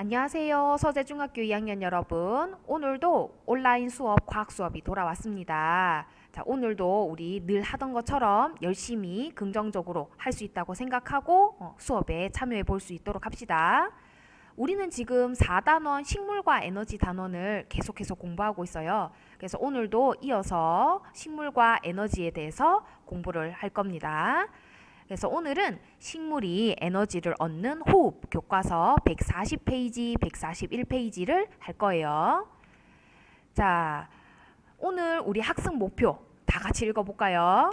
안녕하세요. 서재중학교 2학년 여러분. 오늘도 온라인 수업, 과학 수업이 돌아왔습니다. 자, 오늘도 우리 늘 하던 것처럼 열심히 긍정적으로 할 수 있다고 생각하고 수업에 참여해 볼 수 있도록 합시다. 우리는 지금 4단원 식물과 에너지 단원을 계속해서 공부하고 있어요. 그래서 오늘도 이어서 식물과 에너지에 대해서 공부를 할 겁니다. 그래서 오늘은 식물이 에너지를 얻는 호흡 교과서 140페이지, 141페이지를 할 거예요. 자, 오늘 우리 학습 목표 다 같이 읽어볼까요?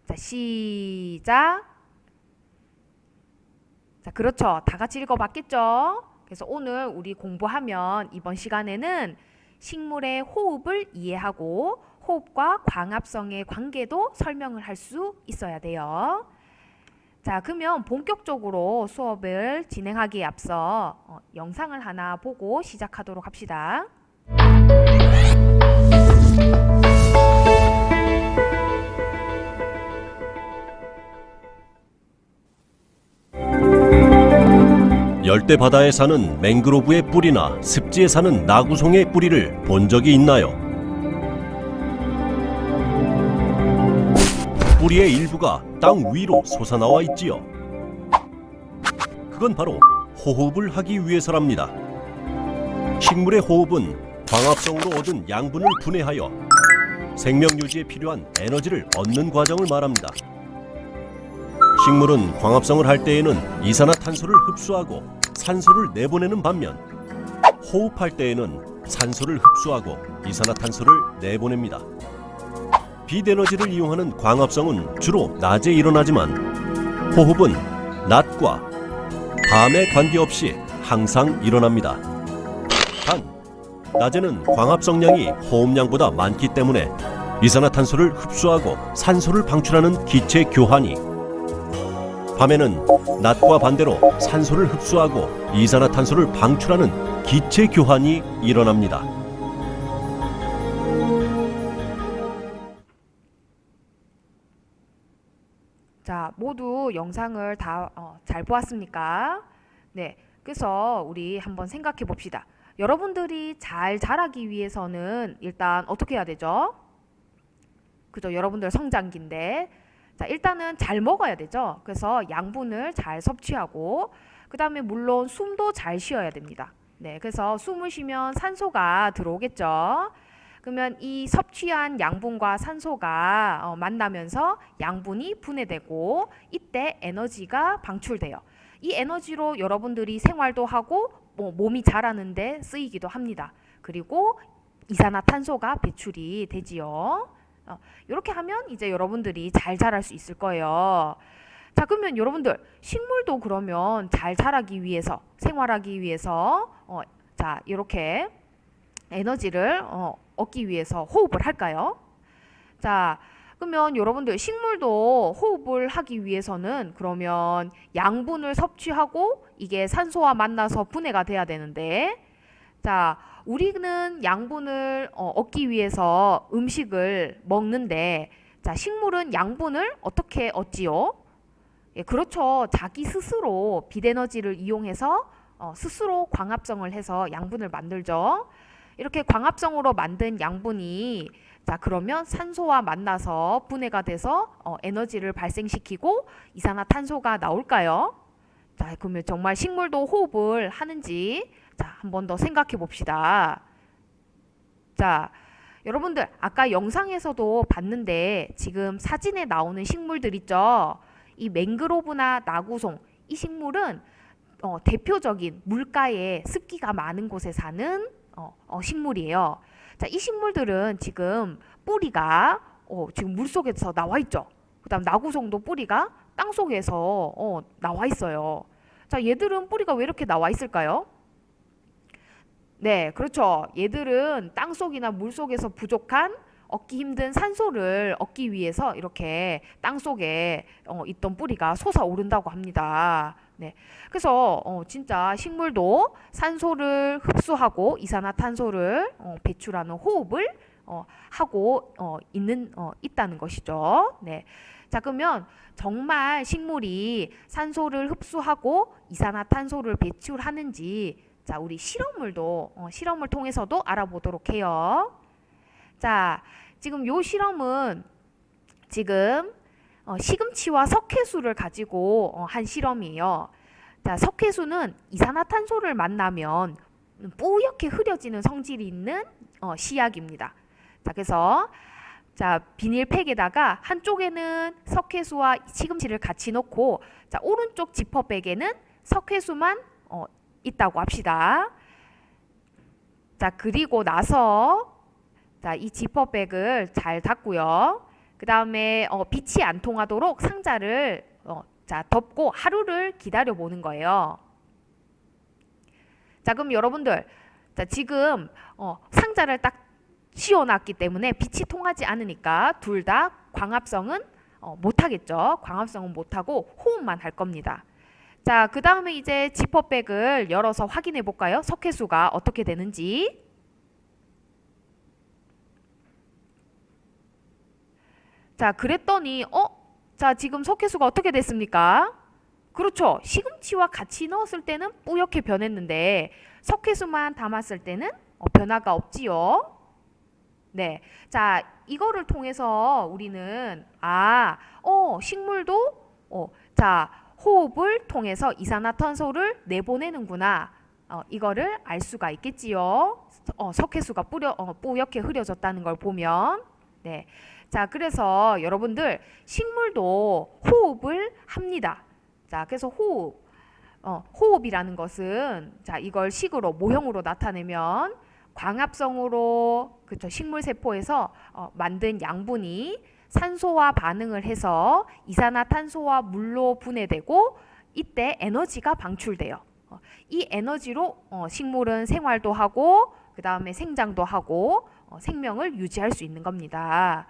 자, 시작. 자, 그렇죠. 다 같이 읽어봤겠죠? 그래서 오늘 우리 공부하면 이번 시간에는 식물의 호흡을 이해하고 호흡과 광합성의 관계도 설명을 할 수 있어야 돼요. 자, 그러면 본격적으로 수업을 진행하기에 앞서 영상을 하나 보고 시작하도록 합시다. 열대 바다에 사는 맹그로브의 뿌리나 습지에 사는 나구송의 뿌리를 본 적이 있나요? 뿌리의 일부가 땅 위로 솟아나와 있지요. 그건 바로 호흡을 하기 위해서랍니다. 식물의 호흡은 광합성으로 얻은 양분을 분해하여 생명 유지에 필요한 에너지를 얻는 과정을 말합니다. 식물은 광합성을 할 때에는 이산화탄소를 흡수하고 산소를 내보내는 반면 호흡할 때에는 산소를 흡수하고 이산화탄소를 내보냅니다. 빛 에너지를 이용하는 광합성은 주로 낮에 일어나지만 호흡은 낮과 밤에 관계없이 항상 일어납니다. 단, 낮에는 광합성량이 호흡량보다 많기 때문에 이산화탄소를 흡수하고 산소를 방출하는 기체 교환이, 밤에는 낮과 반대로 산소를 흡수하고 이산화탄소를 방출하는 기체 교환이 일어납니다. 자, 모두 영상을 다 잘 보았습니까? 네, 그래서 우리 한번 생각해 봅시다. 여러분들이 잘 자라기 위해서는 일단 어떻게 해야 되죠? 그죠? 여러분들 성장기인데, 자, 일단은 잘 먹어야 되죠. 그래서 양분을 잘 섭취하고, 그 다음에 물론 숨도 잘 쉬어야 됩니다. 네, 그래서 숨을 쉬면 산소가 들어오겠죠. 그러면 이 섭취한 양분과 산소가 만나면서 양분이 분해되고 이때 에너지가 방출돼요. 이 에너지로 여러분들이 생활도 하고 몸이 자라는데 쓰이기도 합니다. 그리고 이산화탄소가 배출이 되지요. 이렇게 하면 이제 여러분들이 잘 자랄 수 있을 거예요. 자, 그러면 여러분들 식물도 그러면 잘 자라기 위해서 생활하기 위해서 자, 이렇게 에너지를 얻기 위해서 호흡을 할까요? 자, 그러면 여러분들 식물도 호흡을 하기 위해서는 그러면 양분을 섭취하고 이게 산소와 만나서 분해가 돼야 되는데, 자, 우리는 양분을 얻기 위해서 음식을 먹는데, 자, 식물은 양분을 어떻게 얻지요? 예, 그렇죠. 자기 스스로 빛에너지를 이용해서 스스로 광합성을 해서 양분을 만들죠. 이렇게 광합성으로 만든 양분이 자, 그러면 산소와 만나서 분해가 돼서 에너지를 발생시키고 이산화탄소가 나올까요? 자, 그러면 정말 식물도 호흡을 하는지 자, 한 번 더 생각해 봅시다. 자, 여러분들 아까 영상에서도 봤는데 지금 사진에 나오는 식물들 있죠? 이 맹그로브나 나구송, 이 식물은 대표적인 물가에 습기가 많은 곳에 사는 식물이에요. 자, 이 식물들은 지금 뿌리가 지금 물 속에서 나와 있죠. 그다음 나구송도 뿌리가 땅 속에서 나와 있어요. 자, 얘들은 뿌리가 왜 이렇게 나와 있을까요? 네, 그렇죠. 얘들은 땅 속이나 물 속에서 부족한 얻기 힘든 산소를 얻기 위해서 이렇게 땅 속에 있던 뿌리가 솟아오른다고 합니다. 네, 그래서 진짜 식물도 산소를 흡수하고 이산화탄소를 배출하는 호흡을 하고 있다는 것이죠. 네, 자, 그러면 정말 식물이 산소를 흡수하고 이산화탄소를 배출하는지 자, 우리 실험을 통해서도 알아보도록 해요. 자, 지금 요 실험은 지금 시금치와 석회수를 가지고 한 실험이에요. 자, 석회수는 이산화탄소를 만나면 뿌옇게 흐려지는 성질이 있는 씨약입니다. 자, 그래서 자, 비닐팩에다가 한쪽에는 석회수와 시금치를 같이 넣고 자, 오른쪽 지퍼백에는 석회수만 있다고 합시다. 자, 그리고 나서 자, 이 지퍼백을 잘 닫고요. 그 다음에 빛이 안 통하도록 상자를 자, 덮고 하루를 기다려 보는 거예요. 자, 그럼 여러분들 자, 지금 상자를 딱 씌워놨기 때문에 빛이 통하지 않으니까 둘 다 광합성은 못하겠죠. 광합성은 못하고 호흡만 할 겁니다. 자, 그 다음에 이제 지퍼백을 열어서 확인해 볼까요? 석회수가 어떻게 되는지. 자, 그랬더니 자, 지금 석회수가 어떻게 됐습니까? 그렇죠. 시금치와 같이 넣었을 때는 뿌옇게 변했는데 석회수만 담았을 때는 변화가 없지요. 네. 자, 이거를 통해서 우리는 식물도 자, 호흡을 통해서 이산화탄소를 내보내는구나. 이거를 알 수가 있겠지요. 석회수가 뿌옇게 흐려졌다는 걸 보면. 네. 자, 그래서 여러분들 식물도 호흡을 합니다. 자, 그래서 호흡이라는 것은 자, 이걸 식으로 모형으로 나타내면 광합성으로 그쵸, 식물 세포에서 만든 양분이 산소와 반응을 해서 이산화탄소와 물로 분해되고 이때 에너지가 방출돼요. 이 에너지로 식물은 생활도 하고 그 다음에 생장도 하고 생명을 유지할 수 있는 겁니다.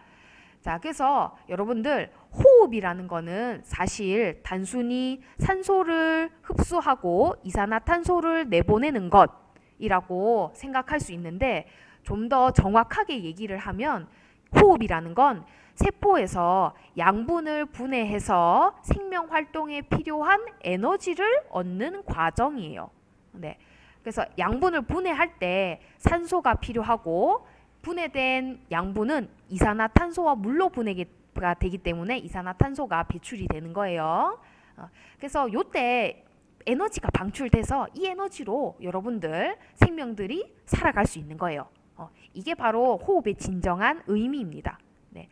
자, 그래서 여러분들 호흡이라는 거는 사실 단순히 산소를 흡수하고 이산화탄소를 내보내는 것이라고 생각할 수 있는데 좀 더 정확하게 얘기를 하면 호흡이라는 건 세포에서 양분을 분해해서 생명 활동에 필요한 에너지를 얻는 과정이에요. 네. 그래서 양분을 분해할 때 산소가 필요하고 분해된 양분은 이산화탄소와 물로 분해가 되기 때문에 이산화탄소가 배출이 되는 거예요. 그래서 요때 에너지가 방출돼서 이 에너지로 여러분들 생명들이 살아갈 수 있는 거예요. 이게 바로 호흡의 진정한 의미입니다. 네.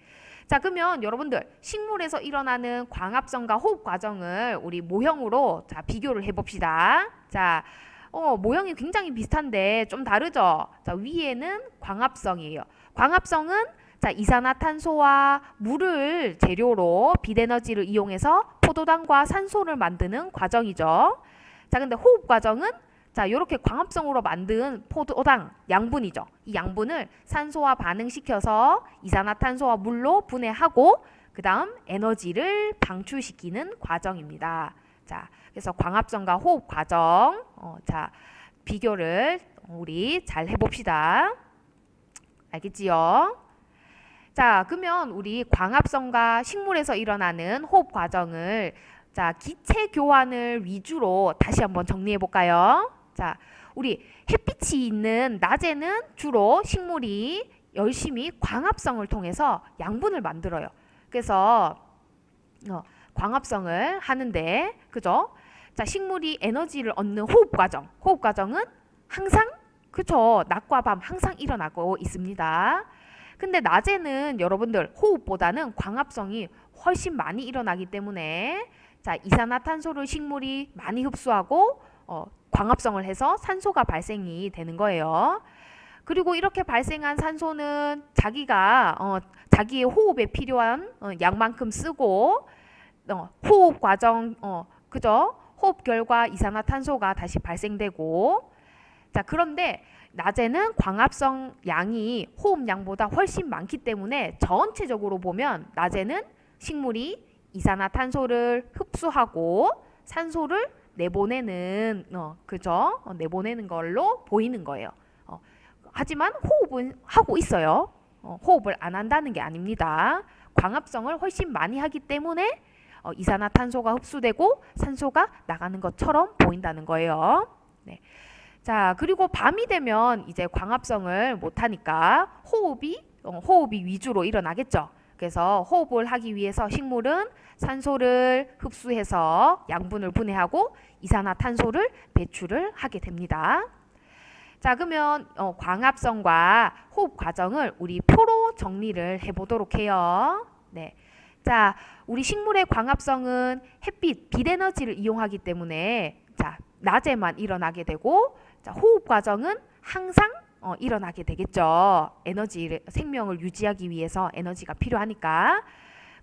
자, 그러면 여러분들 식물에서 일어나는 광합성과 호흡 과정을 우리 모형으로 자, 비교를 해봅시다. 자, 모형이 굉장히 비슷한데 좀 다르죠? 자, 위에는 광합성이에요. 광합성은 자, 이산화탄소와 물을 재료로 빛에너지를 이용해서 포도당과 산소를 만드는 과정이죠. 자, 근데 호흡 과정은 자, 이렇게 광합성으로 만든 포도당 양분이죠. 이 양분을 산소와 반응시켜서 이산화탄소와 물로 분해하고 그 다음 에너지를 방출시키는 과정입니다. 자, 그래서 광합성과 호흡 과정 자, 비교를 우리 잘 해봅시다. 알겠지요? 자, 그러면 우리 광합성과 식물에서 일어나는 호흡 과정을 자, 기체 교환을 위주로 다시 한번 정리해 볼까요? 자, 우리 햇빛이 있는 낮에는 주로 식물이 열심히 광합성을 통해서 양분을 만들어요. 그래서 광합성을 하는데 그죠? 자, 식물이 에너지를 얻는 호흡 과정은 항상 그죠? 낮과 밤 항상 일어나고 있습니다. 근데 낮에는 여러분들 호흡보다는 광합성이 훨씬 많이 일어나기 때문에 자, 이산화탄소를 식물이 많이 흡수하고 광합성을 해서 산소가 발생이 되는 거예요. 그리고 이렇게 발생한 산소는 자기의 호흡에 필요한 양만큼 쓰고 호흡 과정 그죠? 호흡 결과 이산화탄소가 다시 발생되고 자, 그런데 낮에는 광합성 양이 호흡량보다 훨씬 많기 때문에 전체적으로 보면 낮에는 식물이 이산화탄소를 흡수하고 산소를 내보내는 그죠? 내보내는 걸로 보이는 거예요. 하지만 호흡은 하고 있어요. 호흡을 안 한다는 게 아닙니다. 광합성을 훨씬 많이 하기 때문에 이산화탄소가 흡수되고 산소가 나가는 것처럼 보인다는 거예요. 네. 자, 그리고 밤이 되면 이제 광합성을 못하니까 호흡이 위주로 일어나겠죠. 그래서 호흡을 하기 위해서 식물은 산소를 흡수해서 양분을 분해하고 이산화탄소를 배출을 하게 됩니다. 자, 그러면 광합성과 호흡 과정을 우리 표로 정리를 해보도록 해요. 네. 자, 우리 식물의 광합성은 햇빛, 빛에너지를 이용하기 때문에 자, 낮에만 일어나게 되고, 자, 호흡 과정은 항상 일어나게 되겠죠. 생명을 유지하기 위해서 에너지가 필요하니까.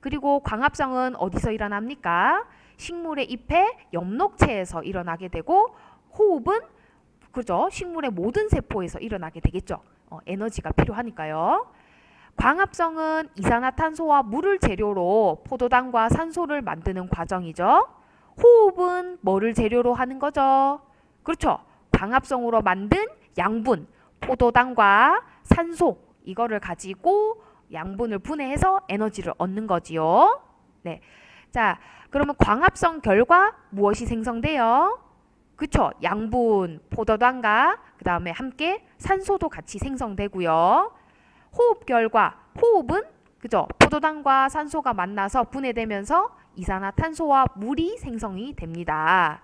그리고 광합성은 어디서 일어납니까? 식물의 잎의 엽록체에서 일어나게 되고, 호흡은 그죠? 식물의 모든 세포에서 일어나게 되겠죠. 에너지가 필요하니까요. 광합성은 이산화탄소와 물을 재료로 포도당과 산소를 만드는 과정이죠. 호흡은 뭐를 재료로 하는 거죠? 그렇죠. 광합성으로 만든 양분, 포도당과 산소, 이거를 가지고 양분을 분해해서 에너지를 얻는 거지요. 네. 자, 그러면 광합성 결과 무엇이 생성돼요? 그쵸? 양분, 포도당과 그 다음에 함께 산소도 같이 생성되고요. 호흡 결과, 호흡은 그죠? 포도당과 산소가 만나서 분해되면서 이산화탄소와 물이 생성이 됩니다.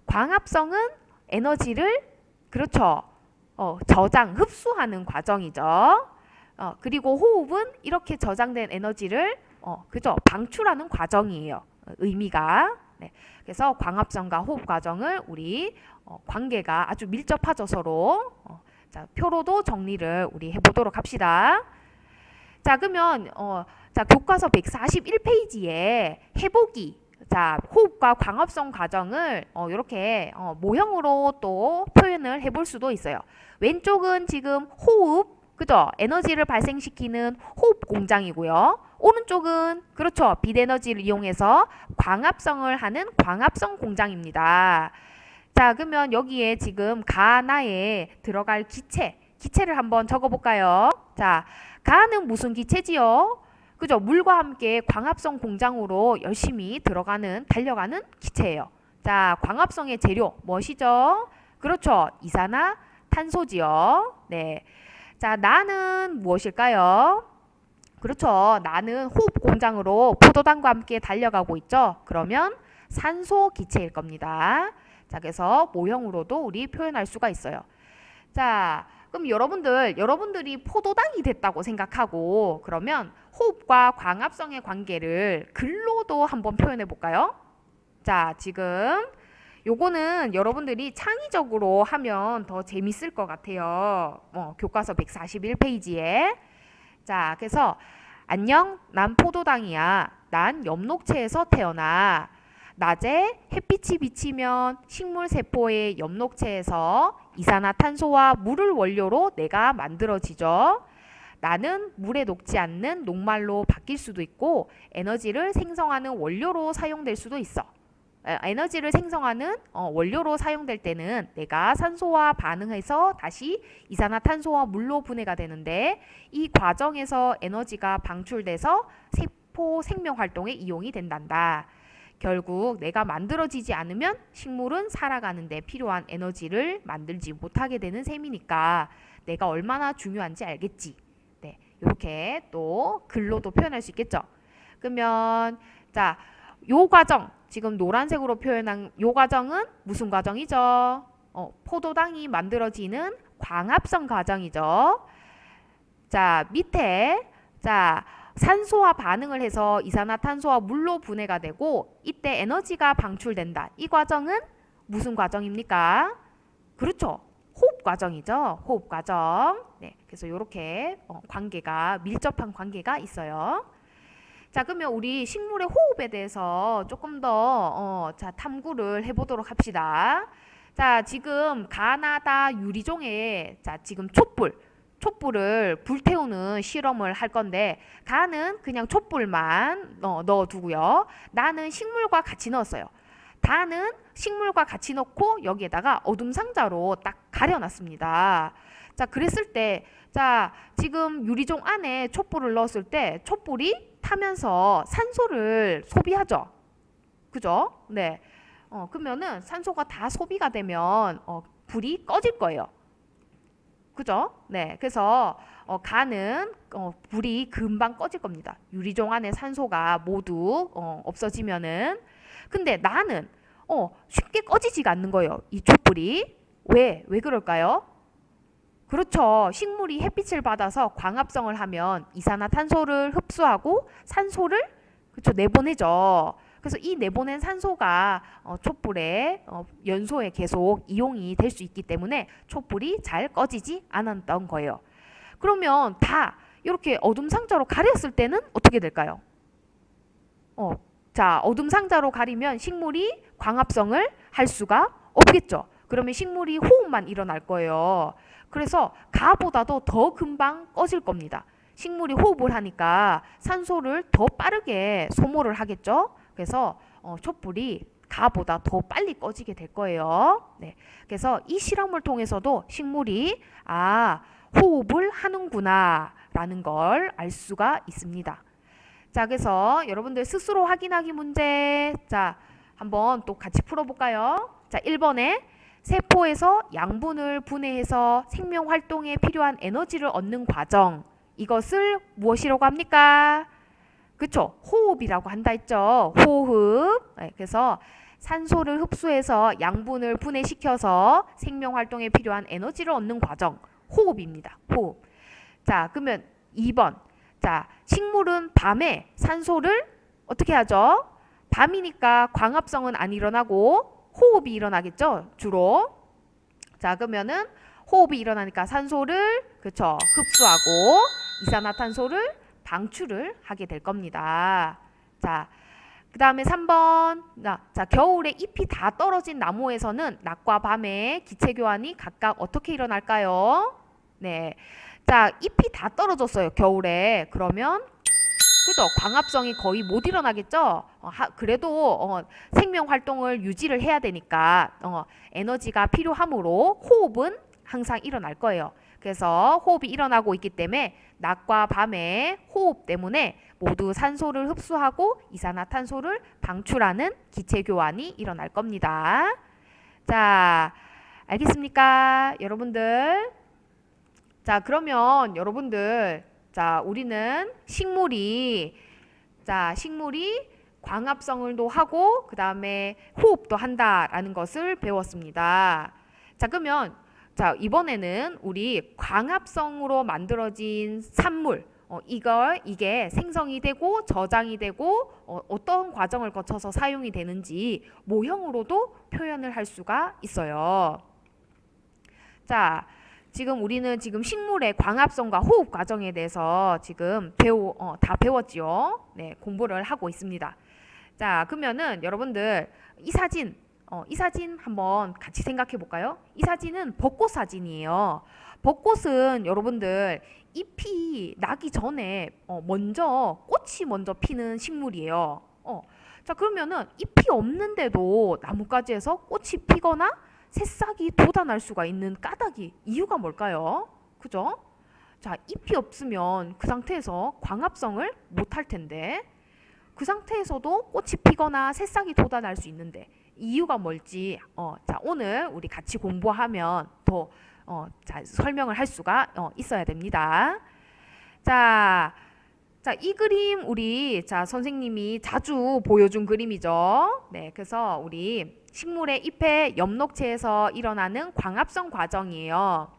광합성은 에너지를 그렇죠. 저장, 흡수하는 과정이죠. 그리고 호흡은 이렇게 저장된 에너지를 그죠? 방출하는 과정이에요. 의미가. 네. 그래서 광합성과 호흡 과정을 우리 관계가 아주 밀접하죠, 서로. 자, 표로도 정리를 우리 해보도록 합시다. 자, 그러면 자, 교과서 141페이지에 해보기. 자, 호흡과 광합성 과정을 이렇게 모형으로 또 표현을 해볼 수도 있어요. 왼쪽은 지금 호흡, 그죠? 에너지를 발생시키는 호흡 공장이고요. 오른쪽은 그렇죠. 빛 에너지를 이용해서 광합성을 하는 광합성 공장입니다. 자, 그러면 여기에 지금 가나에 들어갈 기체를 한번 적어볼까요? 자, 가는 무슨 기체지요? 그죠? 물과 함께 광합성 공장으로 열심히 달려가는 기체예요. 자, 광합성의 재료 무엇이죠? 그렇죠. 이산화탄소지요. 네. 자, 나는 무엇일까요? 그렇죠. 나는 호흡 공장으로 포도당과 함께 달려가고 있죠. 그러면 산소 기체일 겁니다. 자, 그래서 모형으로도 우리 표현할 수가 있어요. 자, 그럼 여러분들이 포도당이 됐다고 생각하고 그러면 호흡과 광합성의 관계를 글로도 한번 표현해 볼까요? 자, 지금 요거는 여러분들이 창의적으로 하면 더 재밌을 것 같아요. 교과서 141페이지에. 자, 그래서 안녕, 난 포도당이야. 난 엽록체에서 태어나. 낮에 햇빛이 비치면 식물 세포의 엽록체에서 이산화탄소와 물을 원료로 내가 만들어지죠. 나는 물에 녹지 않는 녹말로 바뀔 수도 있고 에너지를 생성하는 원료로 사용될 수도 있어. 에너지를 생성하는 원료로 사용될 때는 내가 산소와 반응해서 다시 이산화탄소와 물로 분해가 되는데 이 과정에서 에너지가 방출돼서 세포 생명 활동에 이용이 된단다. 결국 내가 만들어지지 않으면 식물은 살아가는 데 필요한 에너지를 만들지 못하게 되는 셈이니까 내가 얼마나 중요한지 알겠지. 네, 이렇게 또 글로도 표현할 수 있겠죠. 그러면 자, 요 과정 지금 노란색으로 표현한 요 과정은 무슨 과정이죠? 포도당이 만들어지는 광합성 과정이죠. 자, 밑에 자, 산소와 반응을 해서 이산화탄소와 물로 분해가 되고 이때 에너지가 방출된다. 이 과정은 무슨 과정입니까? 그렇죠. 호흡 과정이죠. 호흡 과정. 네, 그래서 이렇게 밀접한 관계가 있어요. 자, 그러면 우리 식물의 호흡에 대해서 조금 더 탐구를 해보도록 합시다. 자, 지금 가나다 유리종에 자, 지금 촛불을 불태우는 실험을 할 건데 가는 그냥 촛불만 넣어두고요. 나는 식물과 같이 넣었어요. 다는 식물과 같이 넣고 여기에다가 어둠 상자로 딱 가려놨습니다. 자, 그랬을 때 자, 지금 유리종 안에 촛불을 넣었을 때 촛불이 타면서 산소를 소비하죠. 그죠? 네. 그러면은 산소가 다 소비가 되면 불이 꺼질 거예요. 그죠? 네. 그래서 간은 불이 금방 꺼질 겁니다. 유리종 안에 산소가 모두 없어지면은. 근데 나는 쉽게 꺼지지가 않는 거예요. 이 촛불이. 왜 그럴까요? 그렇죠. 식물이 햇빛을 받아서 광합성을 하면 이산화탄소를 흡수하고 산소를 그렇죠 내보내죠. 그래서 이 내보낸 산소가 촛불의 연소에 계속 이용이 될 수 있기 때문에 촛불이 잘 꺼지지 않았던 거예요. 그러면 다 이렇게 어둠 상자로 가렸을 때는 어떻게 될까요? 자, 어둠 상자로 가리면 식물이 광합성을 할 수가 없겠죠. 그러면 식물이 호흡만 일어날 거예요. 그래서 가보다도 더 금방 꺼질 겁니다. 식물이 호흡을 하니까 산소를 더 빠르게 소모를 하겠죠. 그래서 촛불이 가보다 더 빨리 꺼지게 될 거예요. 네. 그래서 이 실험을 통해서도 식물이 호흡을 하는구나 라는 걸 알 수가 있습니다. 자, 그래서 여러분들 스스로 확인하기 문제 자, 한번 또 같이 풀어볼까요? 자, 1번에 세포에서 양분을 분해해서 생명 활동에 필요한 에너지를 얻는 과정. 이것을 무엇이라고 합니까? 그쵸? 호흡이라고 한다 했죠. 호흡. 네, 그래서 산소를 흡수해서 양분을 분해시켜서 생명 활동에 필요한 에너지를 얻는 과정. 호흡입니다. 호흡. 자, 그러면 2번. 자, 식물은 밤에 산소를 어떻게 하죠? 밤이니까 광합성은 안 일어나고 호흡이 일어나겠죠, 주로. 자, 그러면은 호흡이 일어나니까 산소를 그쵸 흡수하고 이산화탄소를 방출을 하게 될 겁니다. 자, 그 다음에 3번. 자, 겨울에 잎이 다 떨어진 나무에서는 낮과 밤에 기체 교환이 각각 어떻게 일어날까요? 네. 자, 잎이 다 떨어졌어요, 겨울에. 그러면 그죠? 광합성이 거의 못 일어나겠죠? 그래도 생명 활동을 유지를 해야 되니까 에너지가 필요하므로 호흡은 항상 일어날 거예요. 그래서 호흡이 일어나고 있기 때문에 낮과 밤의 호흡 때문에 모두 산소를 흡수하고 이산화탄소를 방출하는 기체 교환이 일어날 겁니다. 자, 알겠습니까? 여러분들. 자, 그러면 여러분들 자, 우리는 식물이 광합성을도 하고 그 다음에 호흡도 한다라는 것을 배웠습니다. 자, 그러면 자, 이번에는 우리 광합성으로 만들어진 산물 이게 생성이 되고 저장이 되고 어떤 과정을 거쳐서 사용이 되는지 모형으로도 표현을 할 수가 있어요. 자, 지금 우리는 지금 식물의 광합성과 호흡 과정에 대해서 지금 다 배웠지요. 네, 공부를 하고 있습니다. 자, 그러면은 여러분들 이 사진 한번 같이 생각해 볼까요? 이 사진은 벚꽃 사진이에요. 벚꽃은 여러분들 잎이 나기 전에 꽃이 먼저 피는 식물이에요. 자, 그러면은 잎이 없는데도 나뭇가지에서 꽃이 피거나 새싹이 돋아날 수가 있는 까닭이 이유가 뭘까요? 그죠? 자, 잎이 없으면 그 상태에서 광합성을 못 할 텐데 그 상태에서도 꽃이 피거나 새싹이 돋아날 수 있는데 이유가 뭘지 자, 오늘 우리 같이 공부하면 더 자, 설명을 할 수가 있어야 됩니다. 자, 이 그림 우리 선생님이 자주 보여준 그림이죠. 네, 그래서 우리 식물의 잎의 엽록체에서 일어나는 광합성 과정이에요.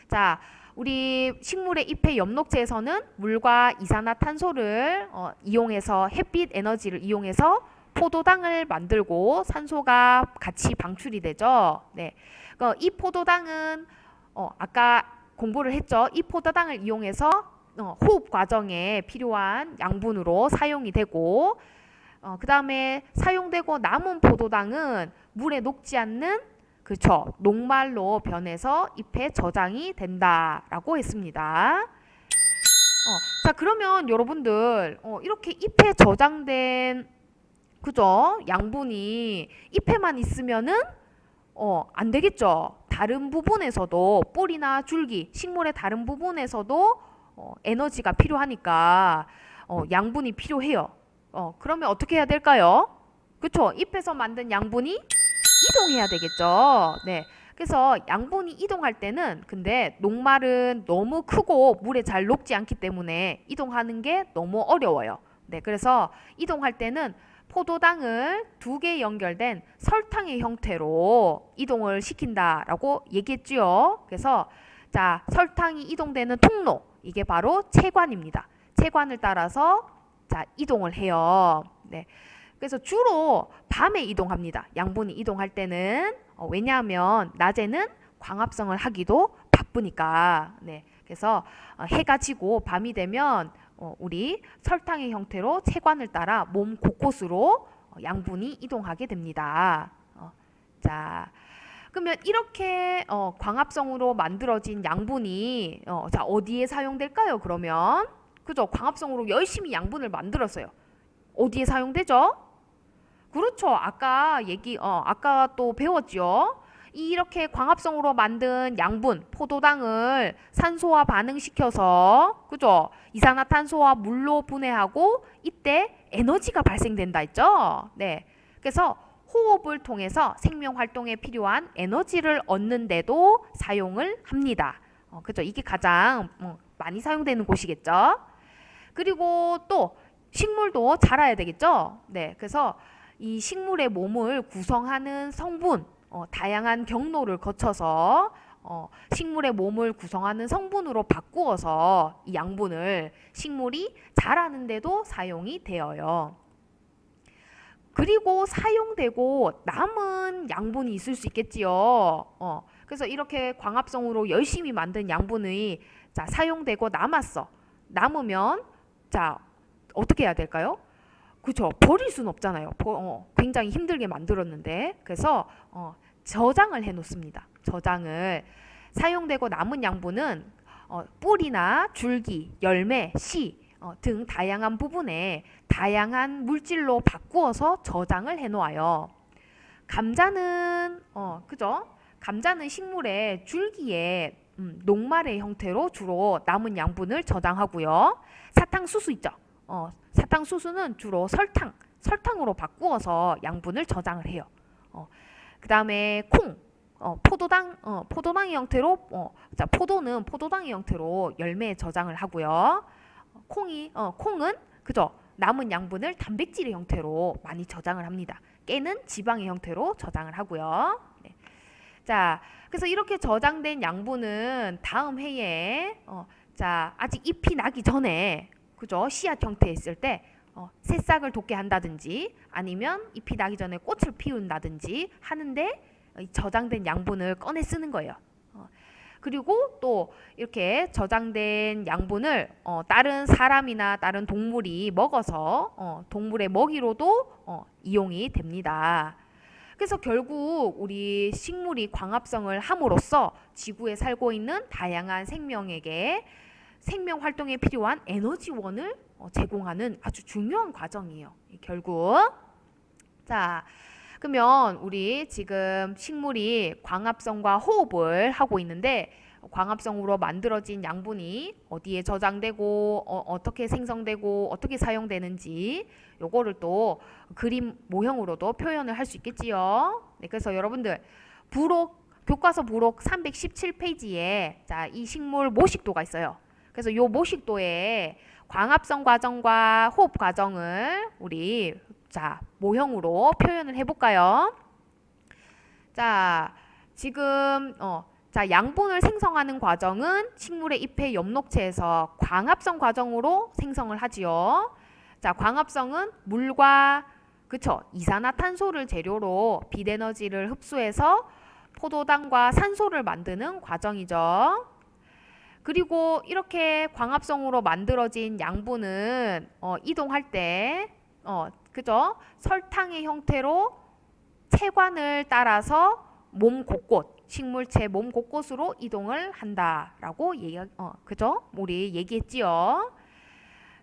자, 우리 식물의 잎의 엽록체에서는 물과 이산화탄소를 이용해서 햇빛 에너지를 이용해서 포도당을 만들고 산소가 같이 방출이 되죠. 네, 이 포도당은 아까 공부를 했죠. 이 포도당을 이용해서 호흡 과정에 필요한 양분으로 사용이 되고 그 다음에 사용되고 남은 포도당은 물에 녹지 않는 그쵸 녹말로 변해서 잎에 저장이 된다라고 했습니다. 자, 그러면 여러분들 이렇게 잎에 저장된 그죠 양분이 잎에만 있으면은 안 되겠죠. 다른 부분에서도 뿌리나 줄기 식물의 다른 부분에서도 에너지가 필요하니까 양분이 필요해요. 그러면 어떻게 해야 될까요? 그쵸? 잎에서 만든 양분이 이동해야 되겠죠. 네. 그래서 양분이 이동할 때는 근데 녹말은 너무 크고 물에 잘 녹지 않기 때문에 이동하는 게 너무 어려워요. 네. 그래서 이동할 때는 포도당을 두 개 연결된 설탕의 형태로 이동을 시킨다라고 얘기했지요. 그래서 자, 설탕이 이동되는 통로, 이게 바로 채관입니다. 채관을 따라서 자, 이동을 해요. 네. 그래서 주로 밤에 이동합니다. 양분이 이동할 때는 왜냐하면 낮에는 광합성을 하기도 바쁘니까. 네. 그래서 해가 지고 밤이 되면 우리 설탕의 형태로 채관을 따라 몸 곳곳으로 양분이 이동하게 됩니다. 자, 그러면 이렇게 광합성으로 만들어진 양분이 자, 어디에 사용될까요? 그러면 그죠? 광합성으로 열심히 양분을 만들었어요. 어디에 사용되죠? 그렇죠. 아까 또 배웠죠. 이렇게 광합성으로 만든 양분, 포도당을 산소와 반응시켜서, 그죠? 이산화탄소와 물로 분해하고 이때 에너지가 발생된다 했죠. 네. 그래서 호흡을 통해서 생명 활동에 필요한 에너지를 얻는데도 사용을 합니다. 그죠? 이게 가장 많이 사용되는 곳이겠죠. 그리고 또 식물도 자라야 되겠죠. 네. 그래서 이 식물의 몸을 구성하는 성분, 다양한 경로를 거쳐서 식물의 몸을 구성하는 성분으로 바꾸어서 이 양분을 식물이 자라는데도 사용이 되어요. 그리고 사용되고 남은 양분이 있을 수 있겠지요. 그래서 이렇게 광합성으로 열심히 만든 양분이 자, 사용되고 남았어. 남으면 자, 어떻게 해야 될까요? 그죠? 버릴 수는 없잖아요. 굉장히 힘들게 만들었는데. 그래서 저장을 해 놓습니다. 저장을. 사용되고 남은 양분은 뿌리나 줄기, 열매, 씨 등 다양한 부분에 다양한 물질로 바꾸어서 저장을 해 놓아요. 감자는 그죠? 감자는 식물의 줄기에 녹말의 형태로 주로 남은 양분을 저장하고요. 사탕수수 있죠? 사탕수수는 주로 설탕으로 바꾸어서 양분을 저장을 해요. 그 다음에 콩, 포도당의 형태로, 자, 포도는 포도당의 형태로 열매에 저장을 하고요. 콩은, 그죠? 남은 양분을 단백질의 형태로 많이 저장을 합니다. 깨는 지방의 형태로 저장을 하고요. 네. 자, 그래서 이렇게 저장된 양분은 다음 해에, 자, 아직 잎이 나기 전에, 그죠? 씨앗 형태에 있을 때 새싹을 돋게 한다든지 아니면 잎이 나기 전에 꽃을 피운다든지 하는데 저장된 양분을 꺼내 쓰는 거예요. 그리고 또 이렇게 저장된 양분을 다른 사람이나 다른 동물이 먹어서 동물의 먹이로도 이용이 됩니다. 그래서 결국 우리 식물이 광합성을 함으로써 지구에 살고 있는 다양한 생명에게 생명 활동에 필요한 에너지원을 제공하는 아주 중요한 과정이에요. 결국. 자, 그러면 우리 지금 식물이 광합성과 호흡을 하고 있는데 광합성으로 만들어진 양분이 어디에 저장되고 어떻게 생성되고 어떻게 사용되는지 요거를 또 그림 모형으로도 표현을 할 수 있겠지요. 네, 그래서 여러분들 교과서 부록 317페이지에 자, 이 식물 모식도가 있어요. 그래서 요 모식도에 광합성 과정과 호흡 과정을 우리 자, 모형으로 표현을 해볼까요? 자, 지금 자, 양분을 생성하는 과정은 식물의 잎의 엽록체에서 광합성 과정으로 생성을 하지요. 자, 광합성은 물과 그쵸? 이산화탄소를 재료로 빛에너지를 흡수해서 포도당과 산소를 만드는 과정이죠. 그리고 이렇게 광합성으로 만들어진 양분은 이동할 때 그죠? 설탕의 형태로 채관을 따라서 몸 곳곳, 식물체 몸 곳곳으로 이동을 한다라고 그죠? 우리 얘기했지요.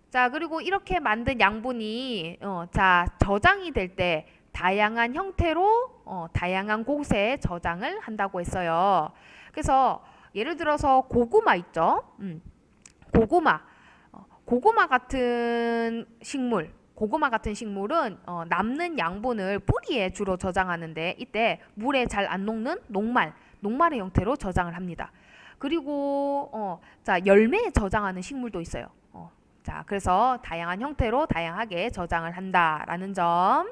자, 그리고 이렇게 만든 양분이 자, 저장이 될 때 다양한 형태로 다양한 곳에 저장을 한다고 했어요. 그래서 예를 들어서 고구마 있죠? 고구마. 고구마 같은 식물은 남는 양분을 뿌리에 주로 저장하는데 이때 물에 잘 안 녹는 녹말의 형태로 저장을 합니다. 그리고 자, 열매에 저장하는 식물도 있어요. 자, 그래서 다양한 형태로 다양하게 저장을 한다라는 점.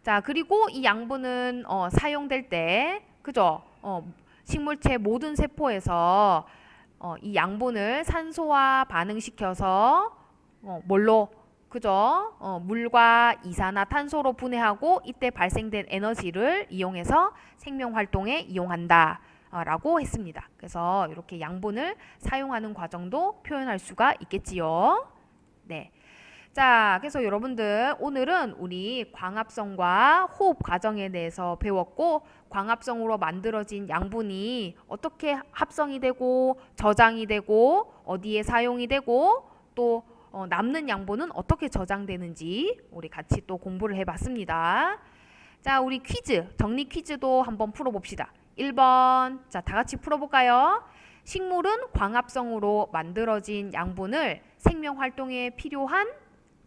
자, 그리고 이 양분은 사용될 때 그죠? 식물체 모든 세포에서 이 양분을 산소와 반응시켜서 뭘로 그죠? 물과 이산화탄소로 분해하고 이때 발생된 에너지를 이용해서 생명 활동에 이용한다. 라고 했습니다. 그래서 이렇게 양분을 사용하는 과정도 표현할 수가 있겠지요. 네. 자, 그래서 여러분들 오늘은 우리 광합성과 호흡 과정에 대해서 배웠고 광합성으로 만들어진 양분이 어떻게 합성이 되고 저장이 되고 어디에 사용이 되고 또 남는 양분은 어떻게 저장되는지 우리 같이 또 공부를 해봤습니다. 자, 우리 정리 퀴즈도 한번 풀어봅시다. 1번, 자, 다 같이 풀어볼까요? 식물은 광합성으로 만들어진 양분을 생명 활동에 필요한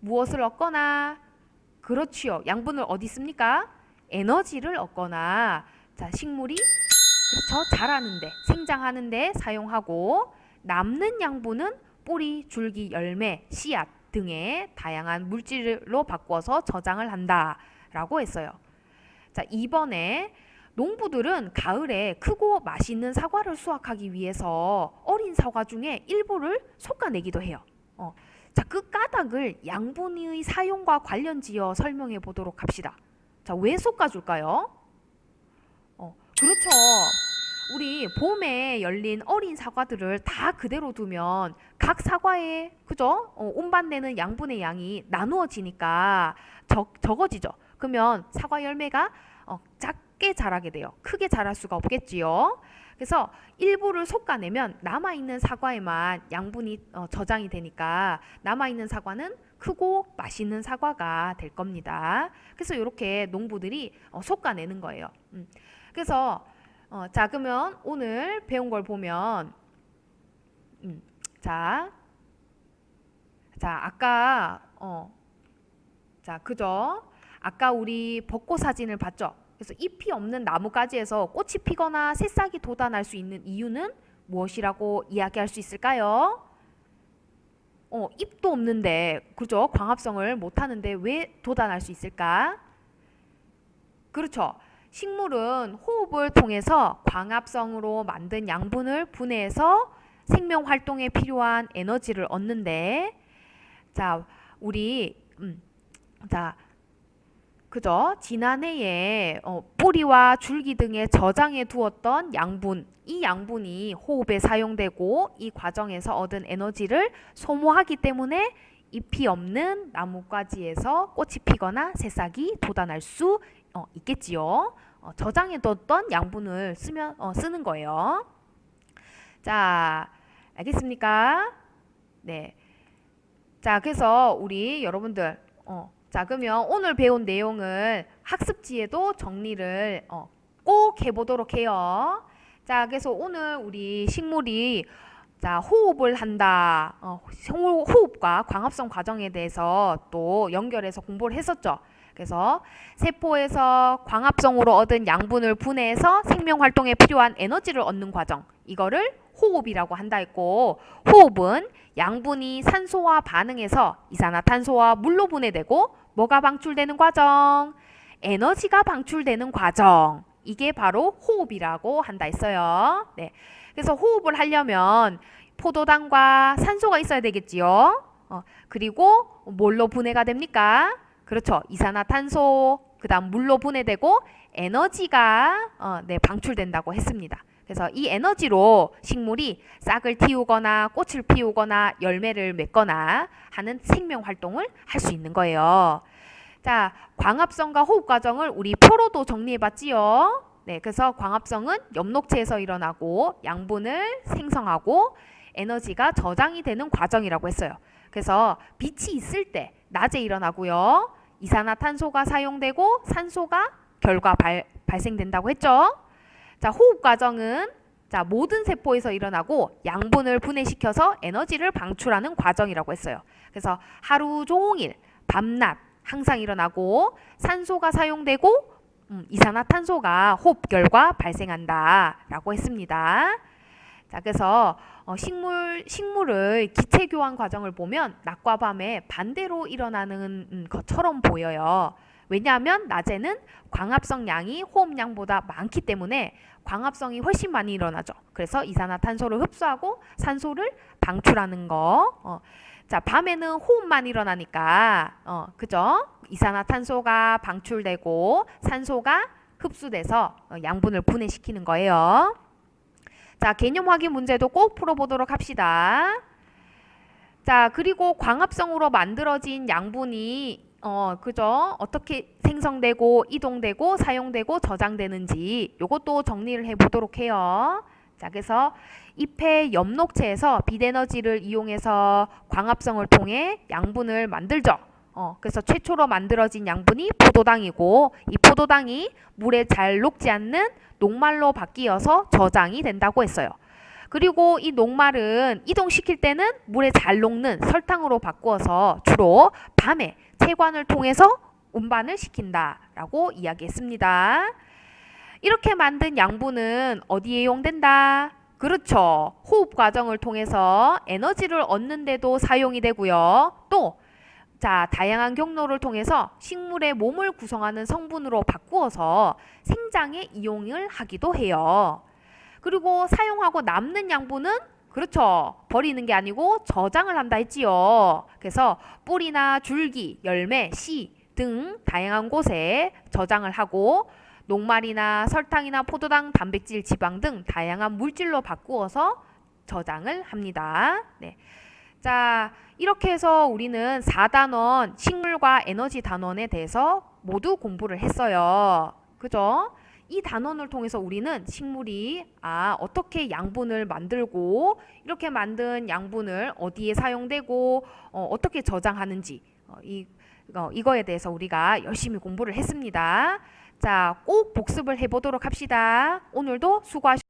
무엇을 얻거나, 그렇지요. 양분을 어디 씁니까? 에너지를 얻거나, 자, 식물이 그렇죠. 자라는데, 생장하는데 사용하고, 남는 양분은 뿌리, 줄기, 열매, 씨앗 등의 다양한 물질로 바꿔서 저장을 한다라고 했어요. 자, 2번에 농부들은 가을에 크고 맛있는 사과를 수확하기 위해서 어린 사과 중에 일부를 솎아내기도 해요. 자, 그 까닭을 양분의 사용과 관련지어 설명해 보도록 합시다. 자, 왜 솎아줄까요? 그렇죠. 우리 봄에 열린 어린 사과들을 다 그대로 두면 각 사과에 그죠? 운반되는 양분의 양이 나누어지니까 적어지죠. 그러면 사과 열매가 작게 자라게 돼요. 크게 자랄 수가 없겠지요. 그래서 일부를 솎아내면 남아있는 사과에만 양분이 저장이 되니까 남아있는 사과는 크고 맛있는 사과가 될 겁니다. 그래서 이렇게 농부들이 솎아내는 거예요. 그래서 자, 그러면 오늘 배운 걸 보면 자, 아까 자, 그죠? 아까 우리 벚꽃 사진을 봤죠? 그래서 잎이 없는 나무가지에서 꽃이 피거나 새싹이 돋아날 수 있는 이유는 무엇이라고 이야기할 수 있을까요? 잎도 없는데, 그죠? 광합성을 못하는데 왜 돋아날 수 있을까? 그렇죠. 식물은 호흡을 통해서 광합성으로 만든 양분을 분해해서 생명 활동에 필요한 에너지를 얻는데, 자, 우리 자, 그죠? 지난해에 뿌리와 줄기 등에 저장해 두었던 양분, 이 양분이 호흡에 사용되고 이 과정에서 얻은 에너지를 소모하기 때문에 잎이 없는 나뭇가지에서 꽃이 피거나 새싹이 돋아날 수 있겠지요. 저장해 뒀던 양분을 쓰는 거예요. 자, 알겠습니까? 네. 자, 그래서 우리 여러분들 자, 그러면 오늘 배운 내용을 학습지에도 정리를 꼭 해보도록 해요. 자, 그래서 오늘 우리 식물이 자, 호흡을 한다. 호흡과 광합성 과정에 대해서 또 연결해서 공부를 했었죠. 그래서 세포에서 광합성으로 얻은 양분을 분해해서 생명 활동에 필요한 에너지를 얻는 과정. 이거를 호흡이라고 한다 했고, 호흡은 양분이 산소와 반응해서 이산화탄소와 물로 분해되고 뭐가 방출되는 과정? 에너지가 방출되는 과정. 이게 바로 호흡이라고 한다 했어요. 네. 그래서 호흡을 하려면 포도당과 산소가 있어야 되겠지요. 그리고 뭘로 분해가 됩니까? 그렇죠. 이산화탄소, 그 다음 물로 분해되고 에너지가 네, 방출된다고 했습니다. 그래서 이 에너지로 식물이 싹을 틔우거나 꽃을 피우거나 열매를 맺거나 하는 생명 활동을 할 수 있는 거예요. 자, 광합성과 호흡 과정을 우리 표로도 정리해 봤지요. 네, 그래서 광합성은 엽록체에서 일어나고 양분을 생성하고 에너지가 저장이 되는 과정이라고 했어요. 그래서 빛이 있을 때 낮에 일어나고요. 이산화탄소가 사용되고 산소가 결과 발생된다고 했죠. 자, 호흡 과정은 자, 모든 세포에서 일어나고 양분을 분해시켜서 에너지를 방출하는 과정이라고 했어요. 그래서 하루 종일 밤낮 항상 일어나고 산소가 사용되고 이산화탄소가 호흡 결과 발생한다라고 했습니다. 자, 그래서 식물의 기체 교환 과정을 보면 낮과 밤에 반대로 일어나는 것처럼 보여요. 왜냐하면 낮에는 광합성 양이 호흡량보다 많기 때문에 광합성이 훨씬 많이 일어나죠. 그래서 이산화탄소를 흡수하고 산소를 방출하는 거. 자, 밤에는 호흡만 일어나니까, 그죠? 이산화탄소가 방출되고 산소가 흡수돼서 양분을 분해시키는 거예요. 자, 개념 확인 문제도 꼭 풀어보도록 합시다. 자, 그리고 광합성으로 만들어진 양분이 그죠? 어떻게 생성되고 이동되고 사용되고 저장되는지 요것도 정리를 해보도록 해요. 자, 그래서 잎의 엽록체에서 빛에너지를 이용해서 광합성을 통해 양분을 만들죠. 그래서 최초로 만들어진 양분이 포도당이고 이 포도당이 물에 잘 녹지 않는 녹말로 바뀌어서 저장이 된다고 했어요. 그리고 이 녹말은 이동시킬 때는 물에 잘 녹는 설탕으로 바꾸어서 주로 밤에 체관을 통해서 운반을 시킨다라고 이야기했습니다. 이렇게 만든 양분은 어디에 이용된다? 그렇죠. 호흡 과정을 통해서 에너지를 얻는 데도 사용이 되고요. 또 자, 다양한 경로를 통해서 식물의 몸을 구성하는 성분으로 바꾸어서 생장에 이용을 하기도 해요. 그리고 사용하고 남는 양분은 그렇죠. 버리는 게 아니고 저장을 한다 했지요. 그래서 뿌리나 줄기, 열매, 씨 등 다양한 곳에 저장을 하고 녹말이나 설탕이나 포도당, 단백질, 지방 등 다양한 물질로 바꾸어서 저장을 합니다. 네. 자, 이렇게 해서 우리는 4단원 식물과 에너지 단원에 대해서 모두 공부를 했어요. 그죠? 이 단원을 통해서 우리는 식물이 어떻게 양분을 만들고 이렇게 만든 양분을 어디에 사용되고 어떻게 저장하는지 이거에 대해서 우리가 열심히 공부를 했습니다. 자, 꼭 복습을 해보도록 합시다. 오늘도 수고하셨습니다.